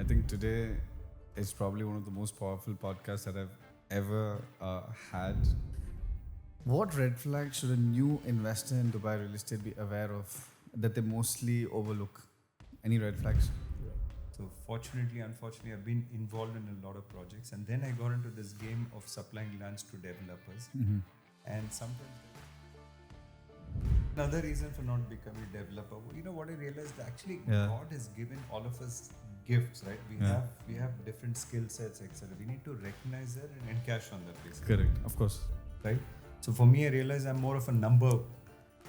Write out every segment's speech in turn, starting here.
think today is probably one of the most powerful podcasts that I've ever had. What red flags should a new investor in Dubai real estate be aware of that they mostly overlook? Any red flags? So fortunately, unfortunately, I've been involved in a lot of projects, and then I got into this game of supplying lands to developers. And sometimes another reason for not becoming a developer, what I realized, actually God has given all of us gifts, right? We have different skill sets, etc. We need to recognize that and encash on that, basically. Correct, of course. Right. So for me, I realized I'm more of a number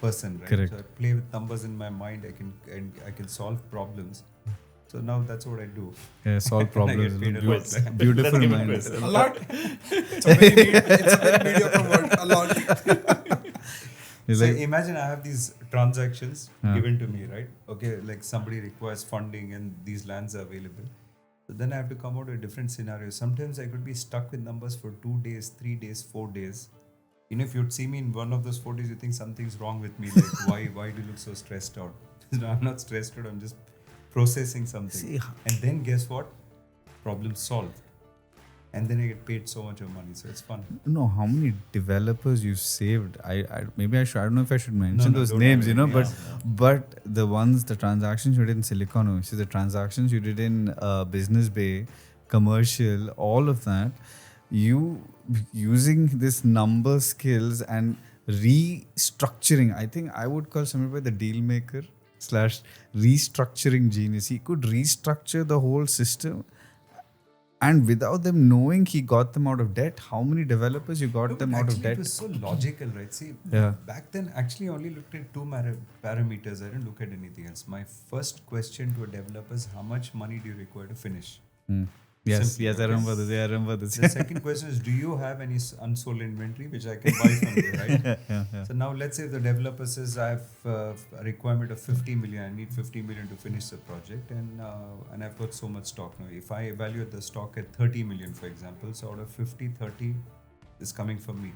person, right? Correct. So I play with numbers in my mind. I can solve problems. So now that's what I do. Yeah, solve problems. And I get paid a lot. Beautiful Let's mind. give it A lot. It's a very mediocre word. A lot. It's So like, imagine I have these transactions given to me, right? Okay, like somebody requires funding and these lands are available. So then I have to come out with a different scenario. Sometimes I could be stuck with numbers for 2 days, 3 days, 4 days. If you'd see me in one of those 4 days, you think something's wrong with me. Like, why do you look so stressed out? No, I'm not stressed out. I'm just processing something. See, and then guess what? Problem solved. And then I get paid so much of money. So it's fun. know how many developers you saved. I don't know if I should mention No, those don't names, have any, but the transactions you did in Silicon Valley, the transactions you did in Business Bay, commercial, all of that, you using this number skills and restructuring. I think I would call Jumeirah the deal maker / restructuring genius. He could restructure the whole system. And without them knowing, he got them out of debt. How many developers you got them out of debt? It was so logical, right? See, back then, actually, I only looked at two parameters. I didn't look at anything else. My first question to a developer is, how much money do you require to finish? Yes, Simply, I okay? remember this. The second question is, do you have any unsold inventory which I can buy from you, right? So now let's say the developer says, I have a requirement of 50 million. I need 50 million to finish the project, and I've got so much stock now. If I evaluate the stock at 30 million, for example, so out of 50, 30 is coming from me.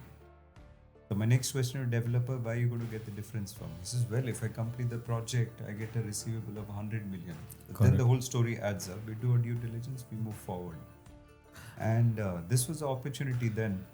So my next question to developer, where are you going to get the difference from? He says, well, if I complete the project, I get a receivable of 100 million. Then the whole story adds up. We do our due diligence, we move forward. And this was the opportunity then.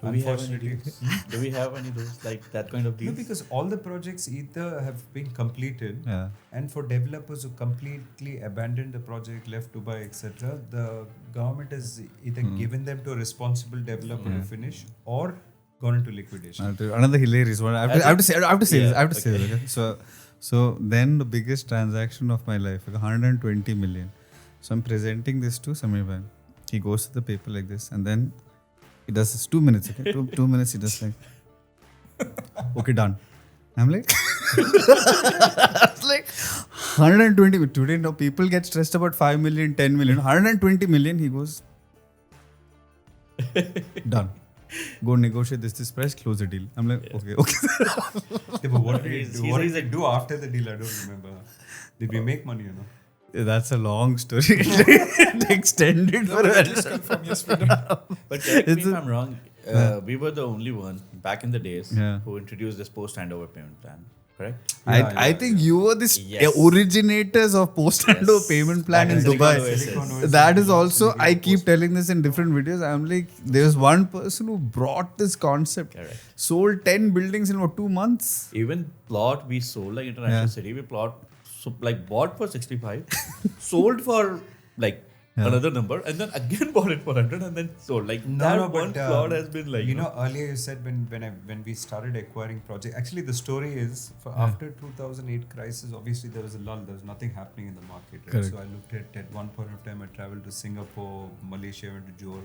Do we have any those like that kind of deals? No, because all the projects either have been completed, and for developers who completely abandoned the project, left Dubai, etc., the government has either given them to a responsible developer to finish or gone into liquidation. Another hilarious one. I have to say this. Okay? So then the biggest transaction of my life, like 120 million. So I'm presenting this to Jumeirah. He goes to the paper like this, and then he does this 2 minutes. Okay, 2 minutes. He does like, okay, done. I'm like, it's like 120 million. Today, now people get stressed about 5 million, 10 million, 120 million. He goes, done. Go negotiate this price, close the deal. I'm like, okay. Yeah, but what did he do? What did he do after the deal? I don't remember. Did we make money, That's a long story. It extended for a Just confirm, yes, we did. But correct me if I'm wrong. We were the only one back in the days who introduced this post-handover payment plan. Correct? I think you were the originators of post-handover payment plan in Dubai. That is also, I keep telling this in different videos. I'm like, there's one person who brought this concept. Correct. Sold 10 buildings in 2 months. Even plot we sold, like International City, we bought for 65, sold for another number, and then again bought it for 100 and then sold. One plot has been earlier you said when we started acquiring projects, actually the story is after 2008 crisis, obviously there was a lull, there was nothing happening in the market, right? Correct. So I looked at one point of time, I traveled to Singapore, Malaysia, I went to Johor,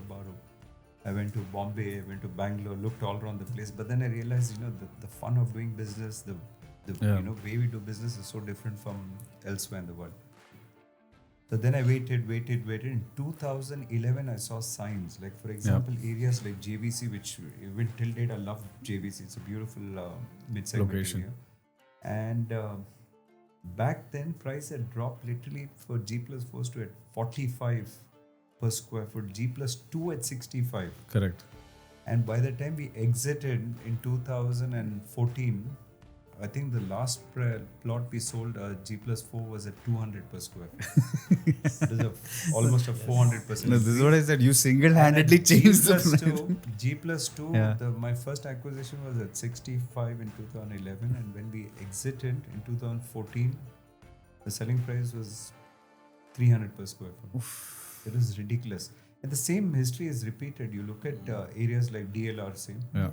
I went to Bombay, I went to Bangalore, looked all around the place, but then I realized the fun of doing business, the way we do business is so different from elsewhere in the world. So then I waited. In 2011, I saw signs. Like, for example, areas like JVC, which even till date, I love JVC. It's a beautiful mid-segment Location. area. And back then, price had dropped literally for G+4 to at 45 per square foot, G+2 at 65. Correct. And by the time we exited in 2014, I think the last plot we sold, G+4, was at 200 per square feet. It is almost a 400%. No, this is what I said. You single-handedly changed the price. G+2, Yeah. my first acquisition was at 65 in 2011, and when we exited in 2014, the selling price was 300 per square foot. It was ridiculous. And the same history is repeated. You look at areas like DLRC. Yeah.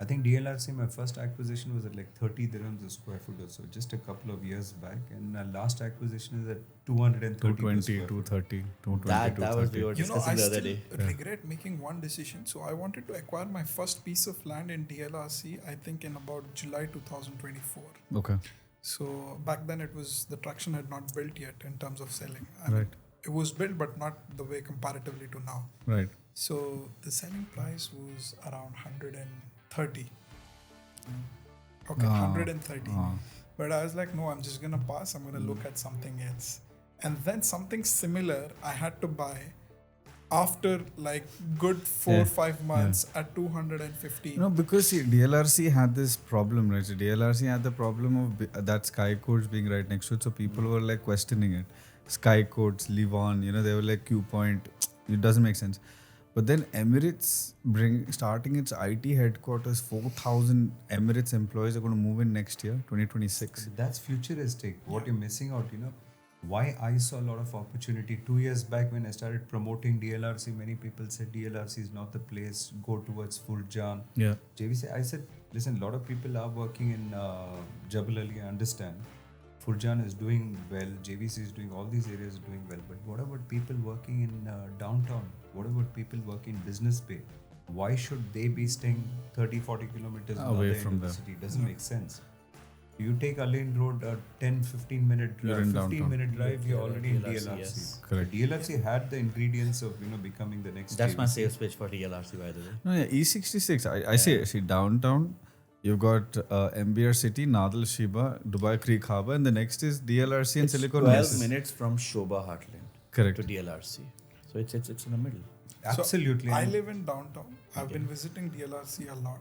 I think DLRC, my first acquisition was at like 30 dirhams a square foot or so, just a couple of years back. And our last acquisition is at 230 per 220, square foot. 230, 220, That was we 230. were You know, discussing I the other still day. regret making one decision. So I wanted to acquire my first piece of land in DLRC, I think in about July 2024. Okay. So back then the traction had not built yet in terms of selling. Right. It was built, but not the way comparatively to now. Right. So the selling price was around 130. Okay, 130. But I was like, no, I'm just going to pass. I'm going to look at something else. And then something similar I had to buy after like good 4 or 5 months at 250. No, because see, DLRC had this problem, right? So DLRC had the problem of that Sky Codes being right next to it. So people were like questioning it. Sky Codes, Livon, they were like Q Point. It doesn't make sense. But then Emirates starting its IT headquarters, 4,000 Emirates employees are going to move in next year, 2026. But that's futuristic. What you're missing out, why I saw a lot of opportunity 2 years back when I started promoting DLRC. Many people said DLRC is not the place. Go towards Furjan. Yeah. JVC. I said, listen, a lot of people are working in Jabal Ali. I understand. Furjan is doing well. JVC is doing all these areas are doing well. But what about people working in downtown? What about people working in Business Bay? Why should they be staying 30-40 kilometers away from the city? Doesn't make sense. You take Alain Road, a 10-15 minute You're in 15-minute drive, you're already in DLRC, DLRC. yes. Correct. DLRC had the ingredients of becoming the next. That's my JVC. sales pitch for DLRC, by the way. No, yeah, E66. I see downtown. You've got MBR City, Nadal Shiba, Dubai Creek Harbour, and the next is DLRC and It's Silicon 12 Oasis. minutes from Shobha Heartland Correct. to DLRC. So it's in the middle. Absolutely. So I live in downtown. I've been visiting DLRC a lot.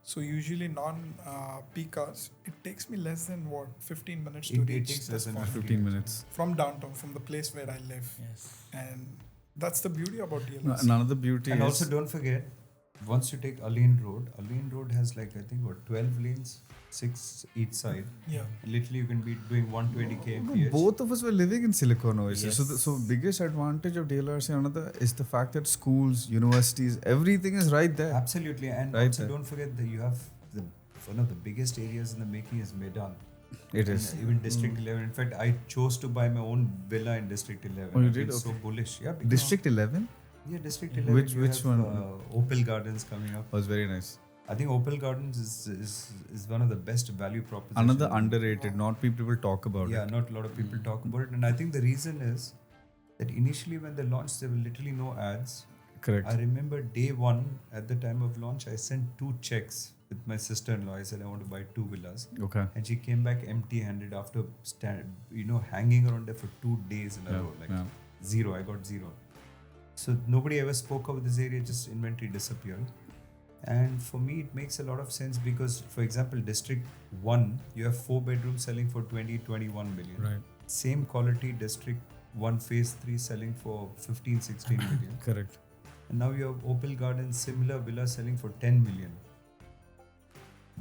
So usually non-peak hours, it takes me less than 15 minutes to It reach takes this less than point. 15 minutes. From downtown, from the place where I live. Yes. And that's the beauty about No, DLRC. another beauty And is also don't forget, once you take Alain Road has like I think 12 lanes, 6 each side. Yeah. Literally you can be doing 120 kmph. both of us were living in Silicon Oasis. Yes. So biggest advantage of DLRC another is the fact that schools, universities, everything is right there. Absolutely, and Right also there. don't forget that you have one of the biggest areas in the making is Meydan. It is. And even District 11. In fact, I chose to buy my own villa in District 11. Oh, you I've did? been so Okay. bullish. Yeah, because District 11 Yeah, District 11. Which you have, one? Opal Gardens coming up. was very nice. I think Opal Gardens is one of the best value propositions. Another underrated, not people talk about Yeah, it. not a lot of people talk about it. And I think the reason is that initially when they launched, there were literally no ads. Correct. I remember day one at the time of launch, I sent 2 checks with my sister-in-law. I said I want to buy 2 villas, Okay. and she came back empty-handed after hanging around there for 2 days in a row. Like yeah. zero. I got zero. So nobody ever spoke of this area. Just inventory disappeared. And for me, it makes a lot of sense because, for example, District 1, you have 4 bedrooms selling for 20-21 million. Right. Same quality District 1 Phase 3 selling for 15-16 million. Correct. And now you have Opal Gardens, similar villa selling for 10 million.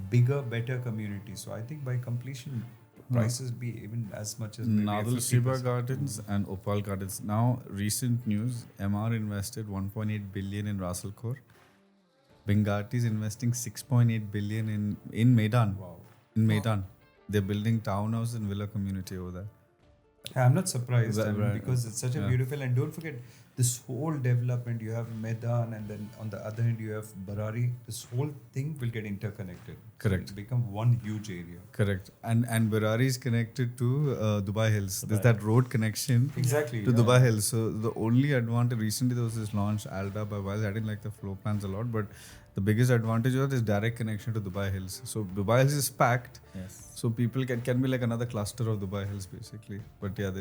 Bigger, better community. So I think by completion, prices be even as much as maybe Nadal Shiba 50%. Gardens and Opal Gardens. Now, recent news: MR invested 1.8 billion in Russell Core. Bengati is investing 6.8 billion in Meydan. Wow. In Meydan, they're building townhouse and villa community over there. I'm not surprised Right. because it's such a beautiful, and don't forget this whole development. You have Meydan, and then on the other hand you have Barari. This whole thing will get interconnected. Correct. So it'll become one huge area. Correct. And Barari is connected to Dubai Hills. There's that road connection Exactly. to Dubai Hills. So the only advantage recently there was this launch Alda by Wiles. I didn't like the floor plans a lot, but the biggest advantage was this direct connection to Dubai Hills. So Dubai Hills is packed. Yes. So people can be like another cluster of Dubai Hills basically. But yeah,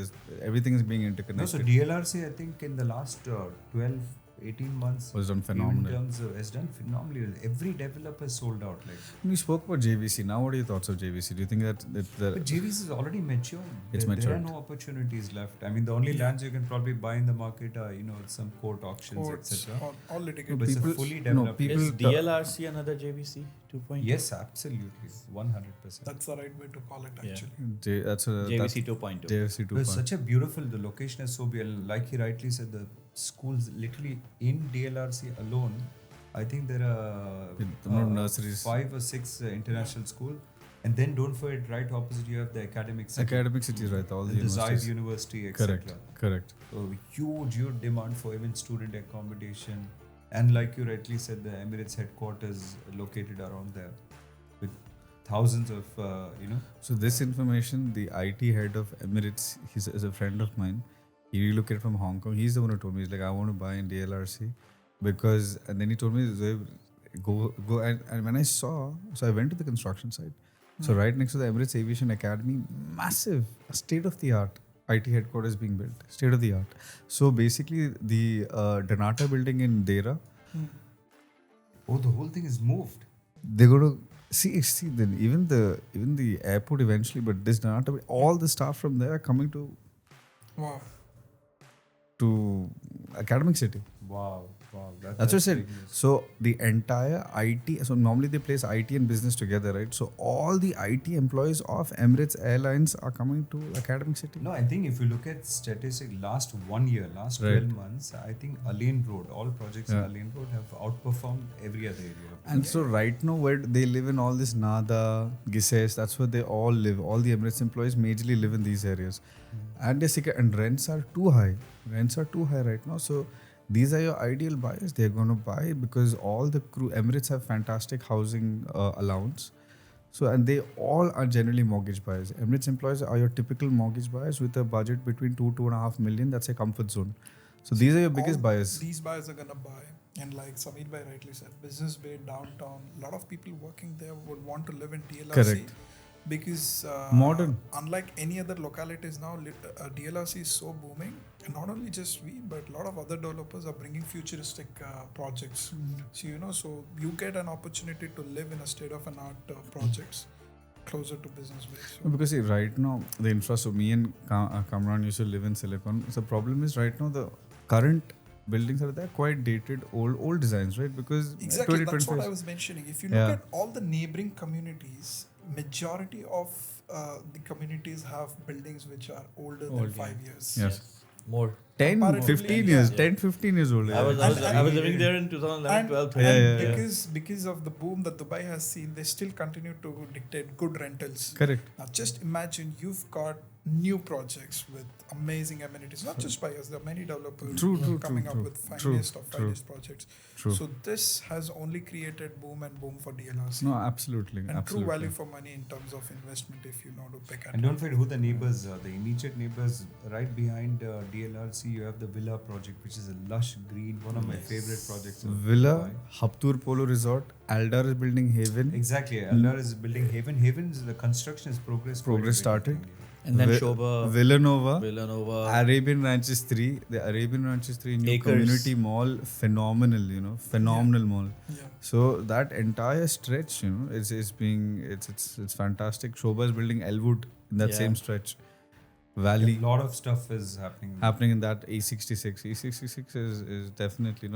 everything is being No, interconnected. so DLRC, I think in the last 12 18 months was done in phenomenal. terms of has done phenomenally well. Every developer sold out. Like, We spoke about JVC. Now, what are your thoughts of JVC? Do you think that but JVC is already mature. It's There are matured. no opportunities left. I mean, the only lands you can probably buy in the market are some court auctions, Courts, etc. all No, litigated. but it's a People- fully no, developed. people- Is DLRC another JVC 2.0? Yes, absolutely, 100%. That's the right way to call it, Yeah. actually. that's a JVC 2.0. JVC It was 2.0. such a beautiful. The location is so beautiful. Like he rightly said, the schools literally in DLRC alone, I think there are The more nurseries. 5 or 6 international school, and then don't forget right opposite you have the academic city, Academic cities, right? All the the Zayed universities. University, etc. Correct. So huge demand for even student accommodation, and like you rightly said, the Emirates headquarters located around there, with thousands of So this information, the IT head of Emirates, is a friend of mine. He relocated from Hong Kong. He's the one who told me, he's like, I want to buy in DLRC because, and then he told me, Zoeb, go and when I saw, so I went to the construction site. So right next to the Emirates Aviation Academy, massive, state of the art IT headquarters being built, state of the art. So basically, the Donata building in Dera, oh, the whole thing is moved. they're going to see then even the airport eventually, but this Donata, all the staff from there are coming Wow. to academic city. Wow, That's what I said. big news. So the entire IT, so normally they place IT and business together, right? So all the IT employees of Emirates Airlines are coming to academic city. No, I think if you look at statistic last 1 year, last Right. 12 months, I think Alain Road, all projects Yeah. in Alain Road have outperformed every other area. And so right now where they live in all this Nada, Gises, that's where they all live. All the Emirates employees majorly live in these areas. And they're sick, and rents are too high. Rents are too high right now. So these are your ideal buyers. They're going to buy because all the crew, Emirates have fantastic housing allowance. So, and they all are generally mortgage buyers. Emirates employees are your typical mortgage buyers with a budget between 2.5 million. That's a comfort zone. So these are your biggest All buyers. These buyers are gonna buy, and like Sameer Bhai rightly said, Business Bay downtown. A lot of people working there would want to live in DLRC. Correct. Because Modern. unlike any other localities now, DLRC is so booming, and not only just we, but a lot of other developers are bringing futuristic projects. So so you get an opportunity to live in a state of an art projects closer to Business Bay. So Because see, right now, the infra, so me and Kamran used to live in Silicon. So the problem is right now, the current buildings are there quite dated, old designs, right? Because exactly, that's what 2025 I was mentioning. If you look Yeah. at all the neighboring communities, majority of the communities have buildings which are older than Old, 5 years. Yes. More. 10, Comparatively, 15 yeah. years, Yeah. 10, 15 years old. I was And- living there in 2011, And, 12, and 13. because of the boom that Dubai has seen, they still continue to dictate good rentals. Correct. Now, just imagine you've got new projects with amazing amenities, not just by us. There are many developers True, who are true, coming true, up true. with True, finest of true. finest projects. True. So this has only created boom for DLRC. No, absolutely. and absolutely. true value for money in terms of investment if you know to pick at And don't forget who the neighbors are. The immediate neighbors right behind DLRC, you have the Villa project, which is a lush green, one of my favorite projects. of Villa, Dubai. Haptur Polo Resort, Aldar is building Haven. Exactly. Aldar is building Haven. Haven's the construction is progress. quite a Progress bit, I started. think, yeah. And then Vi- Shoba, Villanova, Villanova. Arabian Ranches 3, the Arabian Ranches 3 new Acres. community mall, phenomenal, phenomenal mall. Yeah. So that entire stretch, it's being it's fantastic. Shoba is building Elwood in that Yeah. same stretch. A Valley lot of stuff is happening. happening in that E66. E66 is definitely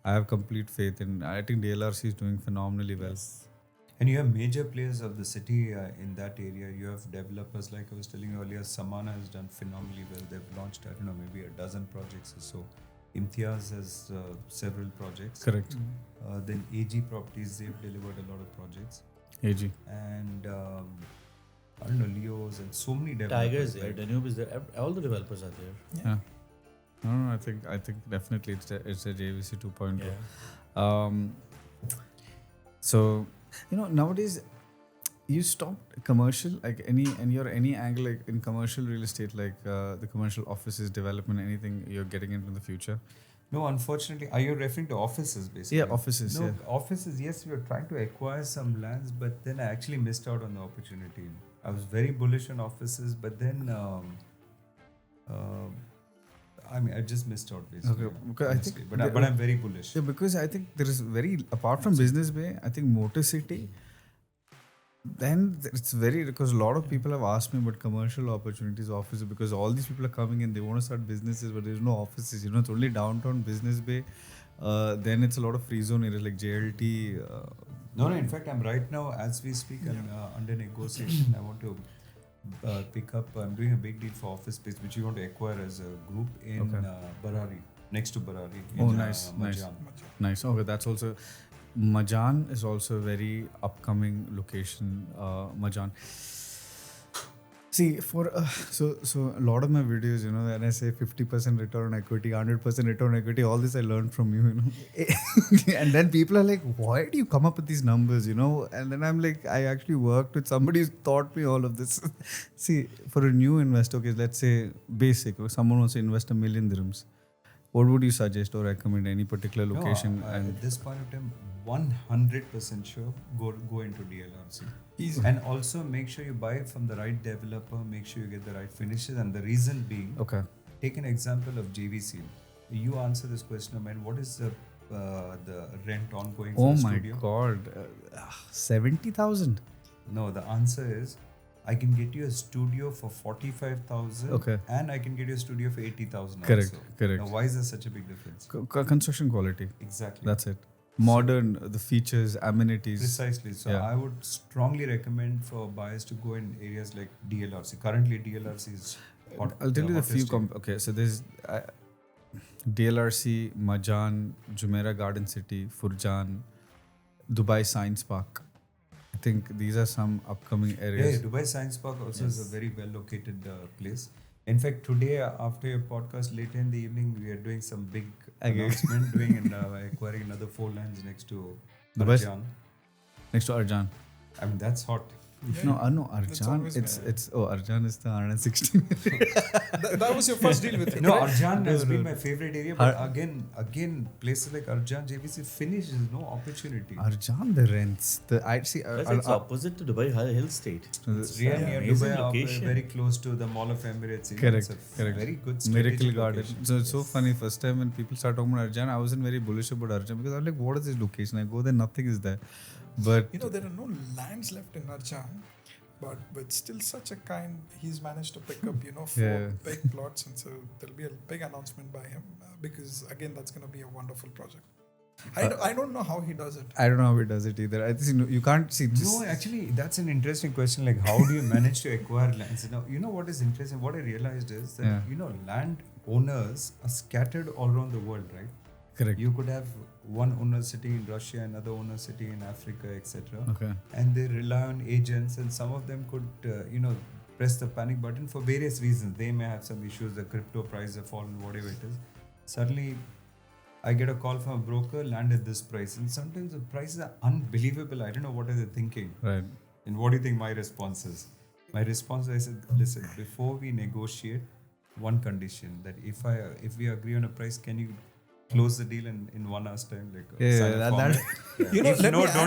I have complete faith in. I think DLRC is doing phenomenally well. And you have major players of the city in that area. You have developers, like I was telling you earlier, Samana has done phenomenally well. They've launched, I don't know, maybe a dozen projects or so. Imtiaz has several projects. Correct. Then AG Properties, they've delivered a lot of projects. AG. And I don't know, Leo's and so many developers. Tigers there, like- Danube is there. All the developers are there. Yeah. No, I think definitely it's a JVC 2.0. Yeah. So nowadays you stopped commercial like any angle like in commercial real estate like the commercial offices development anything you're getting into in the future. No, unfortunately, are you referring to offices basically? Yeah, offices. No, Yeah. offices, yes, we were trying to acquire some lands, but then I actually missed out on the opportunity. I was very bullish on offices, but then mean, I just missed out basically. Okay, because I honestly. think but I'm very bullish. Yeah, because I think there is apart from Business Bay, I think Motor City. Then it's because a lot of people have asked me about commercial opportunities, offices, because all these people are coming in, they want to start businesses, but there's no offices. It's only downtown Business Bay. Then it's a lot of free zone areas like JLT. No. In fact, I'm right now, as we speak, I'm under negotiation. I want to pick up. I'm doing a big deal for office space, which we want to acquire as a group in Barari, next to Barari. In, Majan. Nice. Okay, that's also. Majan is also a very upcoming location. Majan. See, for so a lot of my videos, when I say 50% return on equity, 100% return on equity, all this I learned from you, and then people are like, why do you come up with these numbers, And then I'm like, I actually worked with somebody who's taught me all of this. See, for a new investor, okay, let's say basic, someone wants to invest $1 million dirhams. What would you suggest or recommend any particular location? At this point of time, 100% sure go into DLRC. Easy. And also make sure you buy from the right developer, make sure you get the right finishes. And the reason being, take an example of JVC. You answer this question, man, what is the rent ongoing for the studio? Oh my God, 70,000. No, the answer is, I can get you a studio for 45,000 and I can get you a studio for 80,000 Correct. Now, why is there such a big difference? Construction quality. Exactly. That's it. Modern, the features, amenities. Precisely. So I would strongly recommend for buyers to go in areas like DLRC. Currently, DLRC is hot. I'll tell you the few. Okay, so there's DLRC, Majan, Jumeirah Garden City, Furjan, Dubai Science Park. I think these are some upcoming areas. Yeah, Dubai Science Park also is a very well located place. In fact, today after your podcast, later in the evening, we are doing some big announcement, acquiring another 4 lands next to Arjan. Next to Arjan. I mean, that's hot. No, Arjan. Arjan is the 160. that was your first deal with him. No, Arjan has been my favorite area, but again, places like Arjan, JVC finish is no opportunity. Arjan, the rents, it's opposite to Dubai Hill State. It's really near Dubai, very close to the Mall of Emirates. Correct. Very good. Miracle Garden. Location. So it's so funny. First time when people start talking about Arjan, I wasn't very bullish about Arjan because I'm like, what is this location? I go there, nothing is there. But there are no lands left in Arjan, but with still such a kind, he's managed to pick up 4 big plots, and so there'll be a big announcement by him because again that's going to be a wonderful project. I don't know how he does it. I don't know how he does it either. I think you can't see. No, actually, that's an interesting question. Like, how do you manage to acquire lands? Now, what is interesting? What I realized is that land owners are scattered all around the world, right? Correct. You could have one owner sitting in Russia, another owner sitting in Africa, etc. Okay. And they rely on agents, and some of them could, press the panic button for various reasons. They may have some issues, the crypto price have fallen, whatever it is. Suddenly, I get a call from a broker, land at this price. And sometimes the prices are unbelievable. I don't know what are they thinking. Right. And what do you think my response is? My response, I said, listen, before we negotiate, one condition, that if we agree on a price, can you close the deal in 1 hour's time? Don't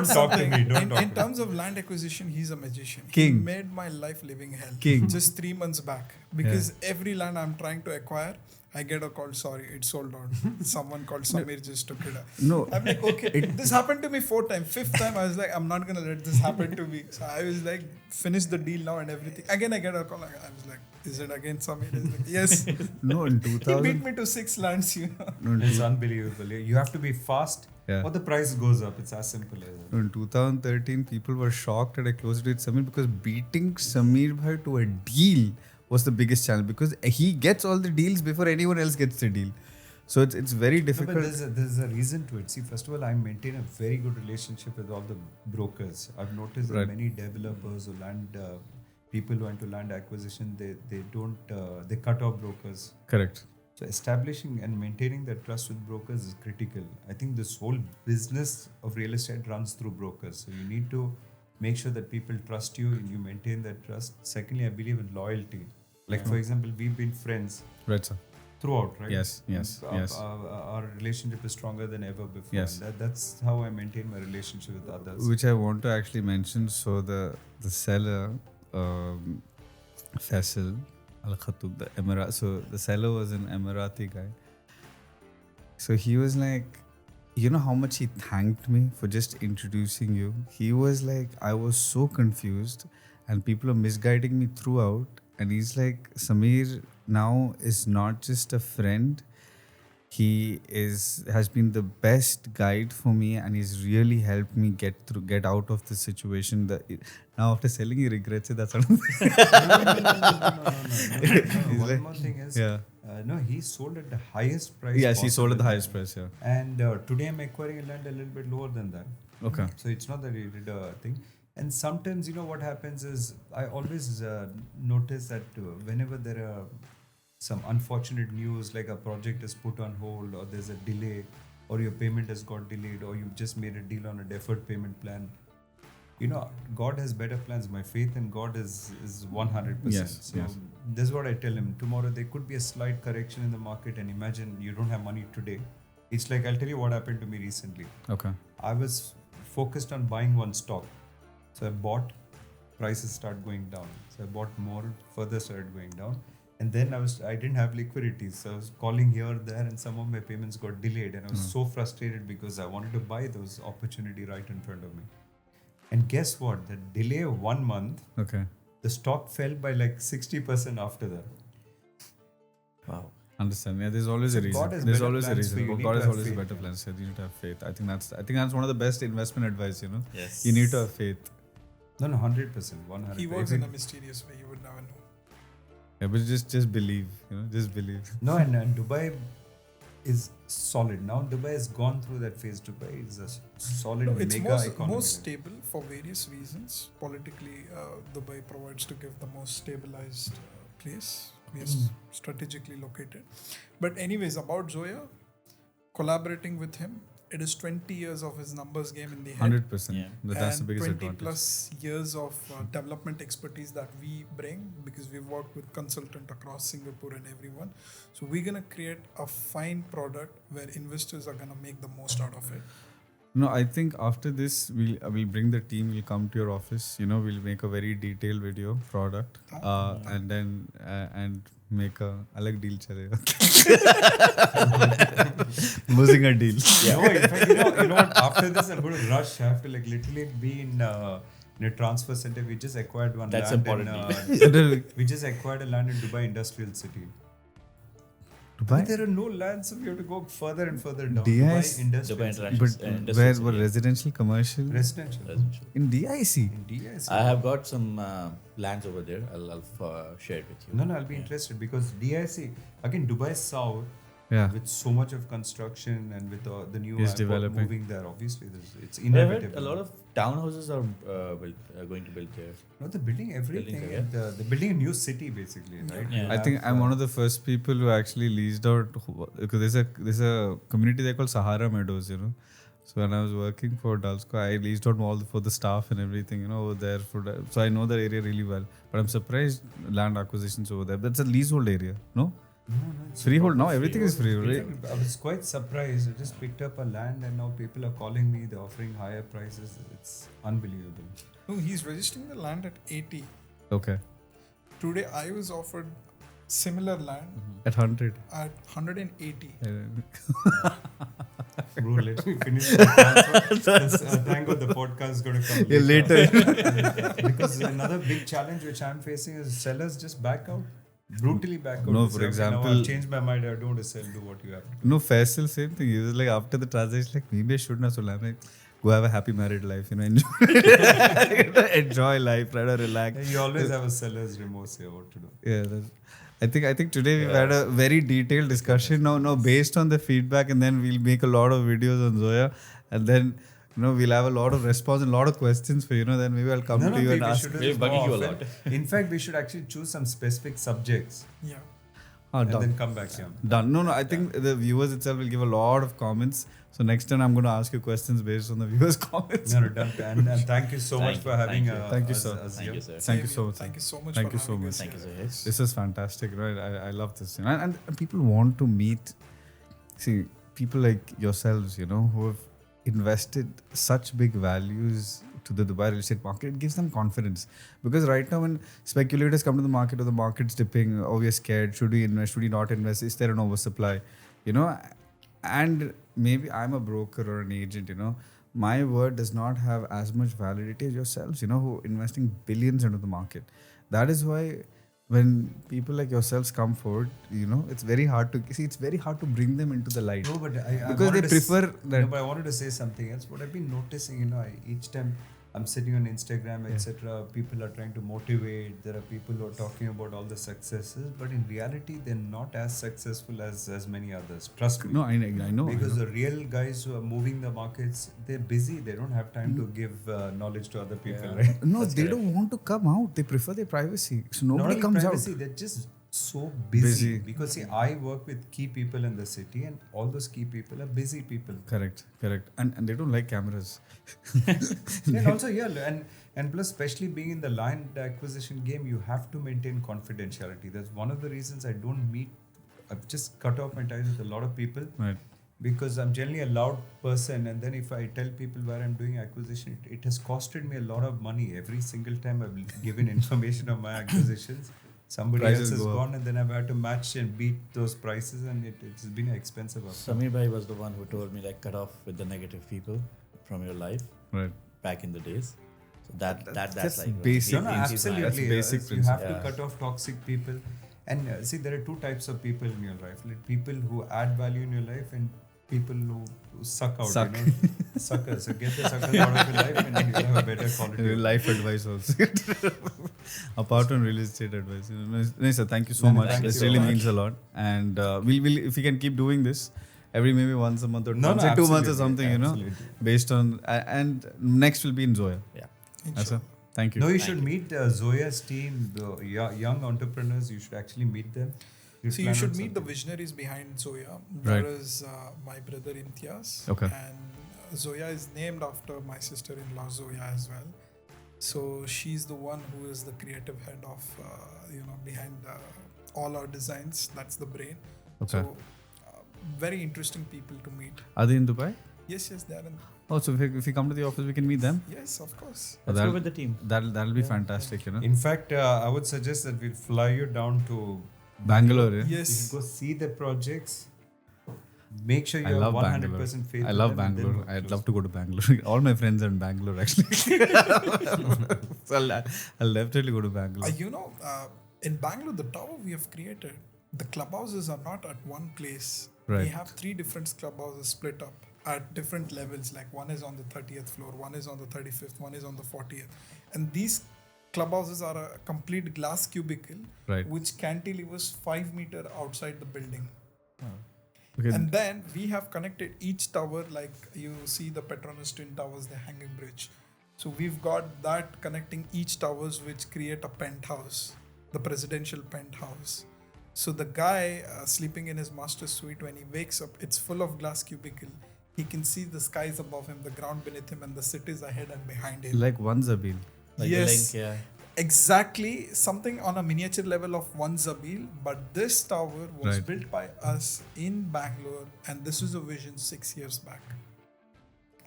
talk to me. In terms of land acquisition, he's a magician. King. He made my life living hell. King. Just 3 months back. Because every land I'm trying to acquire, I get a call, sorry, it's sold out. Someone called Samir just took it out. No. I'm like, okay. This happened to me 4 times. 5th time, I was like, I'm not going to let this happen to me. So I was like, finish the deal now and everything. Again, I get a call. I was like, is it again Samir? He's like, yes. No, in 2000. He beat me to 6 lands, No, it's unbelievable. You have to be fast or the price goes up. It's as simple as that. In 2013, people were shocked that I closed it with Samir because beating Samir Bhai to a deal was the biggest challenge because he gets all the deals before anyone else gets the deal. So it's very difficult. No, but there's a reason to it. See, first of all, I maintain a very good relationship with all the brokers. I've noticed that many developers or land people who are into land acquisition, they cut off brokers. Correct. So establishing and maintaining that trust with brokers is critical. I think this whole business of real estate runs through brokers. So you need to make sure that people trust you and you maintain that trust. Secondly, I believe in loyalty. Like, for example, we've been friends throughout, right? Yes. Our relationship is stronger than ever before. Yes. That's how I maintain my relationship with others. Which I want to actually mention. So the seller, Faisal, Al Khatub, the Emirate. So the seller was an Emirati guy. So he was like, you know how much he thanked me for just introducing you? He was like, I was so confused and people are misguiding me throughout. And he's like, Sameer now is not just a friend. He has been the best guide for me, and he's really helped me get out of the situation. Now after selling, he regrets it. That's another. One more thing is, no, he sold at the highest price. Yes, he sold at the highest price. Yeah. And today I'm acquiring a land a little bit lower than that. Okay. So it's not that he did a thing. And sometimes, you know, what happens is I always notice that whenever there are some unfortunate news, like a project is put on hold, or there's a delay, or your payment has got delayed, or you just made a deal on a deferred payment plan. You know, God has better plans. My faith in God is 100%. Yes, so yes. this is what I tell him. Tomorrow there could be a slight correction in the market, and imagine you don't have money today. It's like, I'll tell you what happened to me recently. Okay. I was focused on buying one stock. So I bought, prices start going down. So I bought more, further started going down. And then I didn't have liquidity. So I was calling here or there, and some of my payments got delayed. And I was so frustrated because I wanted to buy those opportunity right in front of me. And guess what? The delay of 1 month, Okay. the stock fell by like 60% after that. Wow. Understand? Yeah, there's always a So reason. God has There's better always a plans for reason. you. You God need has to have always faith. better plans. So you need to have faith. I think that's one of the best investment advice. You know. Yes. You need to have faith. No, 100%. 100%. He works in a mysterious way. You would never know. Yeah, but just believe. You know, just believe. No, and Dubai is solid. Now Dubai has gone through that phase. Dubai is a solid No, it's mega economy. most stable for various reasons. Politically, Dubai provides to give the most stabilized place. We are strategically located. But anyways, about Zoya, collaborating with him, it is 20 years of his numbers game in the head. 100%. Yeah. That's the And biggest 20 advantage. plus years of development expertise that we bring, because we've worked with consultant across Singapore and everyone. So we're going to create a fine product where investors are going to make the most out of it. No, I think after this, we'll bring the team. We'll come to your office. You know, we'll make a very detailed video product, and then and make a alag deal chalega. Losing a deal. Yeah. No, in fact, you know what? After this, I'm going to rush. I have to like literally be in a transfer center. We just acquired one That's land important. we just acquired a land in Dubai Industrial City. Dubai? But there are no lands, so we have to go further and further down. DIC? Dubai Industrial Dubai City. International. But where were residential, commercial? Residential. In DIC. In DIC. I have got some lands over there. I'll share it with you. No, I'll be interested because DIC, again, Dubai South, Yeah. with so much of construction and with the new Is airport developing. moving there, obviously, it's I heard inevitable. a lot of townhouses are going to build there. No, they're building everything. Buildings, They're building a new city, basically, right? Yeah. I think I'm one of the first people who actually leased out, because there's a community there called Sahara Meadows, you know. So when I was working for Dalsco, I leased out all for the staff and everything, you know, over there. So I know the area really well. But I'm surprised land acquisitions over there. That's a leasehold area, no? No, it's Freehold now, proper everything is freehold, right? I was quite surprised. I just picked up a land and now people are calling me. They're offering higher prices. It's unbelievable. No, he's registering the land at 80. Okay. Today, I was offered similar land At 100. at 180. Bro, let me finish the transfer. Thank God the podcast is going to come Yeah, later. Because another big challenge which I'm facing is sellers just back out. Brutally back out. No, They for say, "Okay, now example- I've changed my mind. I don't want to sell. Do what you have to." No, Faisal, same thing. He was like, after the transaction, like, maybe I should not. So I'm like, go have a happy married life, you know, enjoy life, try to relax. You always have a seller's remorse here. What to do? Yeah, I think today we've had a very detailed discussion. Now based on the feedback, and then we'll make a lot of videos on Zoya, and then we'll have a lot of response and a lot of questions for Then maybe I'll come to you and ask. should do Maybe this bugging more you a often. In fact, we should actually choose some specific subjects Yeah. and Done. then come back here. Done. No. I think the viewers itself will give a lot of comments. So next time I'm going to ask you questions based on the viewers' comments. No, done. And thank you so much for having thank you. Thank you, us- sir. us Thank here. you, sir. Thank you Same so here. much. Thank you so much. Thank for you so having much. us Thank you, here. sir. This is fantastic, right? I love this. And people want to meet, people like yourselves, who have invested such big values to the Dubai real estate market, it gives them confidence. Because right now when speculators come to the market or the market's dipping, oh, we're scared, should we invest, should we not invest, is there an oversupply? And maybe I'm a broker or an agent, my word does not have as much validity as yourselves, who are investing billions into the market. That is why when people like yourselves come forward, it's very hard to bring them into the light. No, but because they prefer that. No, but I wanted to say something else. What I've been noticing, each time I'm sitting on Instagram, etc., people are trying to motivate. There are people who are talking about all the successes, but in reality, they're not as successful as many others. Trust me. No, I know. Because the real guys who are moving the markets, they're busy. They don't have time to give knowledge to other people, right? No, they don't want to come out. They prefer their privacy. So nobody comes out. They're just so busy. Because see, I work with key people in the city, and all those key people are busy people. Correct. And they don't like cameras. And also, and plus, especially being in the land acquisition game, you have to maintain confidentiality. That's one of the reasons I've just cut off my ties with a lot of people. Right. Because I'm generally a loud person, and then if I tell people where I'm doing acquisition, it has costed me a lot of money. Every single time I've given information of my acquisitions, somebody Prices else has go gone, and then I've had to match and beat those prices, and it's been expensive. Samir bhai was the one who told me cut off with the negative people from your life, right, back in the days. So that's like basic. No, absolutely. That's basic You principle. have to cut off toxic people. And see, there are two types of people in your life. Like people who add value in your life, and people who suck out. Suckers. So get the suckers out of your life, and then you'll have a better quality. Life advice also. Apart from real estate advice. No, sir, thank you so much. This really means a lot. And we'll if we can keep doing this every maybe once a month or 2 months or something, based on and next will be in Zoya. Yeah. That's it. Thank you. No, you should meet Zoya's team, the young entrepreneurs. You should actually meet them. So you should meet the visionaries behind Zoya. There is my brother Imtiaz. Okay. And Zoya is named after my sister-in-law Zoya as well. So she's the one who is the creative head of, behind all our designs. That's the brain. Okay. So very interesting people to meet. Are they in Dubai? Yes, they are in. Oh, so if we come to the office, we can meet them? Yes, of course. Let's go with the team. That'll be fantastic, In fact, I would suggest that we'll fly you down to Bangalore. Yes. You should go see the projects. Make sure you have love 100% Bangalore. faith. I love Bangalore. I'd love to go to Bangalore. All my friends are in Bangalore, actually. So I'll definitely go to Bangalore. In Bangalore, the tower we have created, the clubhouses are not at one place. Right. We have 3 different clubhouses split up at different levels. Like one is on the 30th floor, one is on the 35th, one is on the 40th. And these clubhouses are a complete glass cubicle, Right. which cantilevers 5 meters outside the building. Okay. And then we have connected each tower, like you see the Petronas Twin Towers, the hanging bridge. So we've got that connecting each towers, which create a penthouse, the presidential penthouse. So the guy sleeping in his master suite, when he wakes up, it's full of glass cubicle. He can see the skies above him, the ground beneath him, and the cities ahead and behind him. Like one Zabil. Like Yes. the link, yeah. Exactly, something on a miniature level of one Zabil, but this tower was Right. built by us in Bangalore, and this was a vision 6 years back.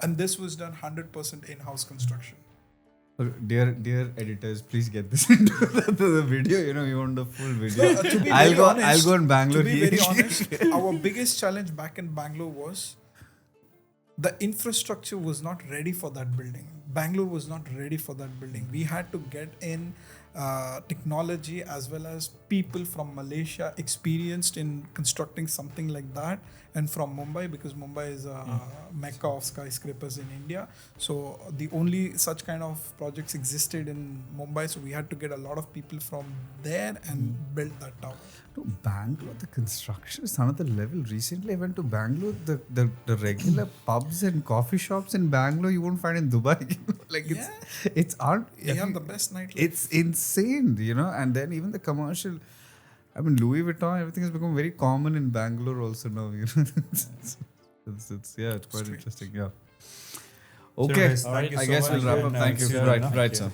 And this was done 100% in-house construction. Dear editors, please get this into the video. We want the full video. To be I'll very go. honest, I'll go in Bangalore. To be very honest, our biggest challenge back in Bangalore was the infrastructure was not ready for that building. Bangalore was not ready for that building. We had to get in technology as well as people from Malaysia experienced in constructing something like that, and from Mumbai, because Mumbai is a mecca of skyscrapers in India. So the only such kind of projects existed in Mumbai, so we had to get a lot of people from there and build that tower. No, Bangalore, the construction is another level. Recently, I went to Bangalore. The regular pubs and coffee shops in Bangalore you won't find in Dubai. It's art. We have the best nightlife. It's insane, And then even the commercial. I mean, Louis Vuitton, everything has become very common in Bangalore also now. It's quite interesting. Yeah. Okay. Thank you so I guess much. we'll wrap up. And, Thank you. see you Right, now. sir.